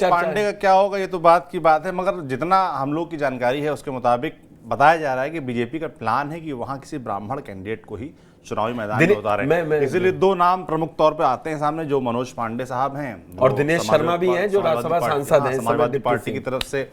पांडे का क्या होगा ये तो बात की बात है, मगर जितना हम लोग की जानकारी है उसके मुताबिक बताया जा रहा है कि बीजेपी का प्लान है कि वहां किसी ब्राह्मण कैंडिडेट को ही चुनावी मैदान में उतारे। इसीलिए दो नाम प्रमुख तौर पे आते हैं सामने, जो मनोज पांडे साहब हैं और दिनेश शर्मा भी हैं जो राज्यसभा सांसद हैं, समाजवादी पार्टी की तरफ से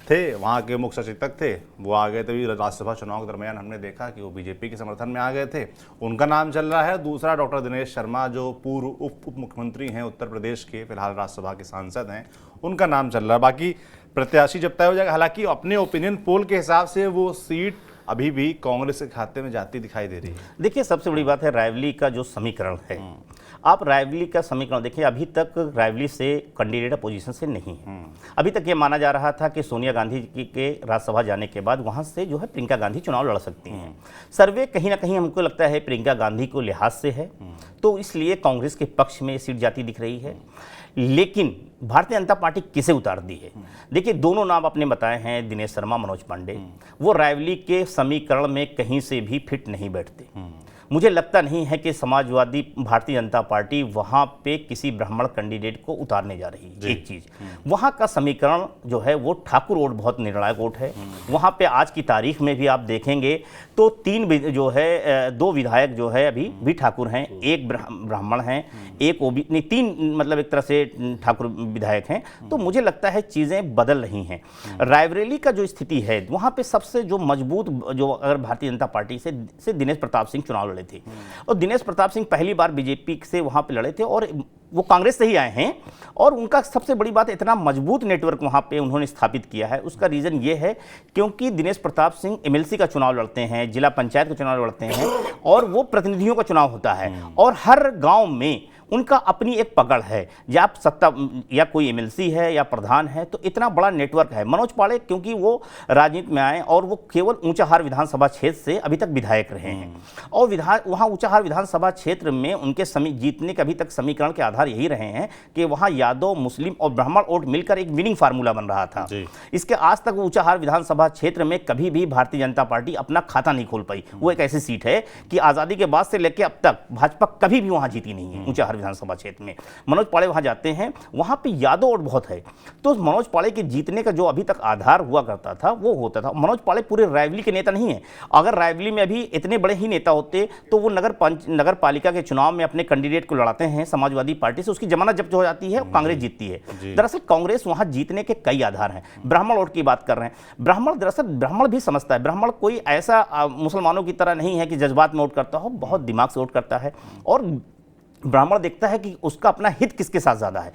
थे, वहाँ के मुख्य सचेतक थे, वो आ गए थे राज्यसभा चुनाव के दरमियान। हमने देखा कि वो बीजेपी के समर्थन में आ गए थे, उनका नाम चल रहा है। दूसरा डॉक्टर दिनेश शर्मा जो पूर्व उप मुख्यमंत्री हैं उत्तर प्रदेश के, फिलहाल राज्यसभा के सांसद हैं, उनका नाम चल रहा है। बाकी प्रत्याशी जब तय हो जाएगा, हालांकि अपने ओपिनियन पोल के हिसाब से वो सीट अभी भी कांग्रेस के खाते में जाती दिखाई दे रही है। देखिए, सबसे बड़ी बात है रायबरेली का जो समीकरण है, आप रायबरेली का समीकरण देखिए, अभी तक रायबरेली से कैंडिडेट अपोजिशन से नहीं है। अभी तक ये माना जा रहा था कि सोनिया गांधी के राज्यसभा जाने के बाद वहां से जो है प्रियंका गांधी चुनाव लड़ सकती हैं। सर्वे कहीं ना कहीं हमको लगता है प्रियंका गांधी को लिहाज से है, तो इसलिए कांग्रेस के पक्ष में सीट जाती दिख रही है। लेकिन भारतीय जनता पार्टी किसे उतार दी है? देखिए, दोनों नाम आपने बताए हैं, दिनेश शर्मा, मनोज पांडे, वो रायबरेली के समीकरण में कहीं से भी फिट नहीं बैठते। मुझे लगता नहीं है कि समाजवादी भारतीय जनता पार्टी वहां पे किसी ब्राह्मण कैंडिडेट को उतारने जा रही है। एक चीज, वहां का समीकरण जो है वो ठाकुर वोट बहुत निर्णायक वोट है। वहां पे आज की तारीख में भी आप देखेंगे तो जो है दो विधायक जो है अभी भी ठाकुर हैं, एक ब्राह्मण हैं, एक ओबीसी, तीन मतलब एक तरह से ठाकुर विधायक हैं। तो मुझे लगता है चीजें बदल रही हैं। रायबरेली का जो स्थिति है वहां पे सबसे जो मजबूत, जो अगर भारतीय जनता पार्टी से दिनेश प्रताप सिंह चुनाव लड़े थे, और दिनेश प्रताप सिंह पहली बार बीजेपी से वहां पे लड़े थे और वो कांग्रेस से ही आए हैं, और उनका सबसे बड़ी बात इतना मजबूत नेटवर्क वहां पे उन्होंने स्थापित किया है। उसका रीजन ये है क्योंकि दिनेश प्रताप सिंह एमएलसी का चुनाव लड़ते हैं, जिला पंचायत का चुनाव लड़ते हैं, और वो प्रतिनिधियों का चुनाव होता है, और हर गांव में उनका अपनी एक पकड़ है। या आप सत्ता या कोई एमएलसी है या प्रधान है, तो इतना बड़ा नेटवर्क है। मनोज पांडे क्योंकि वो राजनीति में आए और वो केवल ऊंचाहार विधानसभा क्षेत्र से अभी तक विधायक रहे हैं, और वहाँ ऊंचाहार विधानसभा क्षेत्र में उनके जीतने के अभी तक समीकरण के आधार यही रहे हैं कि वहाँ यादव, मुस्लिम और ब्राह्मण वोट मिलकर एक विनिंग फार्मूला बन रहा था। इसके आज तक ऊंचाहार विधानसभा क्षेत्र में कभी भी भारतीय जनता पार्टी अपना खाता नहीं खोल पाई। वो एक ऐसी सीट है कि आज़ादी के बाद से लेकर अब तक भाजपा कभी भी वहाँ जीती नहीं है ऊंचाहार विधानसभा क्षेत्र में। मनोज पांडे वहां जाते हैं, वहां पे यादव वोट बहुत है, तो मनोज पांडे के जीतने का जो अभी तक आधार हुआ करता था वो होता था। मनोज पांडे पूरे रायबरेली के नेता नहीं है। अगर रायबरेली में अभी इतने बड़े ही नेता होते तो वो नगर पालिका के चुनाव में अपने कैंडिडेट को लड़ाते हैं समाजवादी पार्टी से, उसकी जमानत जब्त हो जाती है, कांग्रेस जीतती है। दरअसल कांग्रेस वहां जीतने के कई आधार हैं। ब्राह्मण वोट की बात कर रहे हैं, ब्राह्मण भी समझता है, ब्राह्मण कोई ऐसा मुसलमानों की तरह नहीं है कि जज्बात में वोट करता हो, बहुत दिमाग से वोट करता है, और ब्राह्मण देखता है कि उसका अपना हित किसके साथ ज्यादा है।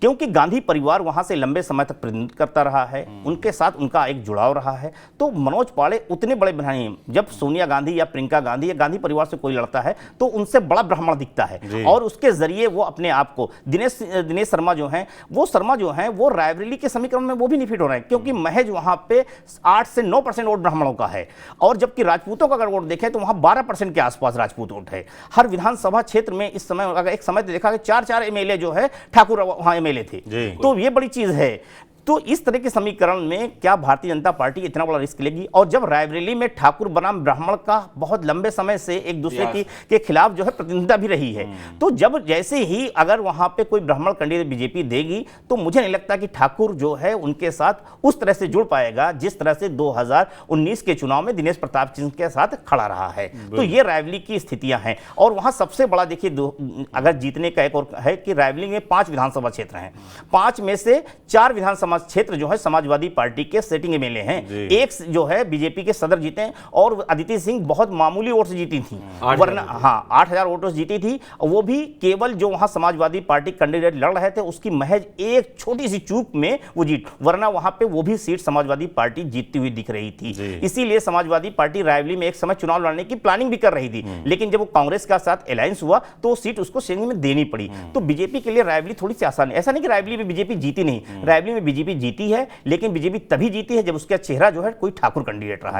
क्योंकि गांधी परिवार वहां से लंबे समय तक प्रतिनिधित्व करता रहा है, उनके साथ उनका एक जुड़ाव रहा है। तो मनोज पांडे उतने बड़े नहीं, जब सोनिया गांधी या प्रियंका गांधी या गांधी परिवार से कोई लड़ता है तो उनसे बड़ा ब्राह्मण दिखता है, और उसके जरिए वो अपने आप को दिनेश शर्मा जो है वो रायबरेली के समीकरण में वो भी नहीं फिट हो रहे हैं, क्योंकि महज वहां पे 8 से 9% वोट ब्राह्मणों का है, और जबकि राजपूतों का अगर वोट देखें तो वहां 12% के आसपास राजपूत वोट है। हर विधानसभा क्षेत्र में इस समय अगर एक समय देखा कि 4 एमएलए जो है ठाकुर वहां एमएलए थे, तो ये बड़ी चीज है। तो इस तरह के समीकरण में क्या भारतीय जनता पार्टी इतना बड़ा रिस्क लेगी? और जब रायबरेली में ठाकुर बनाम ब्राह्मण का बहुत लंबे समय से एक दूसरे के खिलाफ जो है प्रतिनिधित्व भी रही है, तो जब जैसे ही अगर वहां पे कोई ब्राह्मण कैंडिडेट बीजेपी देगी तो मुझे नहीं लगता कि ठाकुर जो है उनके साथ उस तरह से जुड़ पाएगा जिस तरह से 2019 के चुनाव में दिनेश प्रताप सिंह के साथ खड़ा रहा है। तो ये रायबरेली की स्थितियां हैं, और वहां सबसे बड़ा देखिए अगर जीतने का एक और है कि रायबरेली में 5 विधानसभा क्षेत्र हैं, 5 में से 4 विधानसभा क्षेत्र जो है समाजवादी पार्टी के सेटिंग एमएलए हैं, एक जो है बीजेपी के सदर जीते हैं, और अदिति सिंह बहुत मामूली वोट से जीती थी, वरना 8,000 वोटों से जीती थी, वो भी केवल जो वहां समाजवादी पार्टी कैंडिडेट लड़ रहे थे उसकी महज एक छोटी सी चूक में वो जीत, वरना वहां पे वो भी सीट समाजवादी पार्टी जीतती हुई दिख रही थी। इसीलिए समाजवादी पार्टी रायबरेली में एक समय चुनाव लड़ने की प्लानिंग भी कर रही थी, लेकिन जब वो कांग्रेस के साथ अलायंस हुआ तो वो सीट उसको शेयरिंग में देनी पड़ी। तो बीजेपी के लिए रायबरेली थोड़ी सी आसान है। ऐसा नहीं कि रायबरेली में बीजेपी जीती नहीं, रायबरेली में बीजेपी जीती है, लेकिन बीजेपी तभी जीती है जब उसका चेहरा जो है कोई ठाकुर कैंडिडेट रहा है।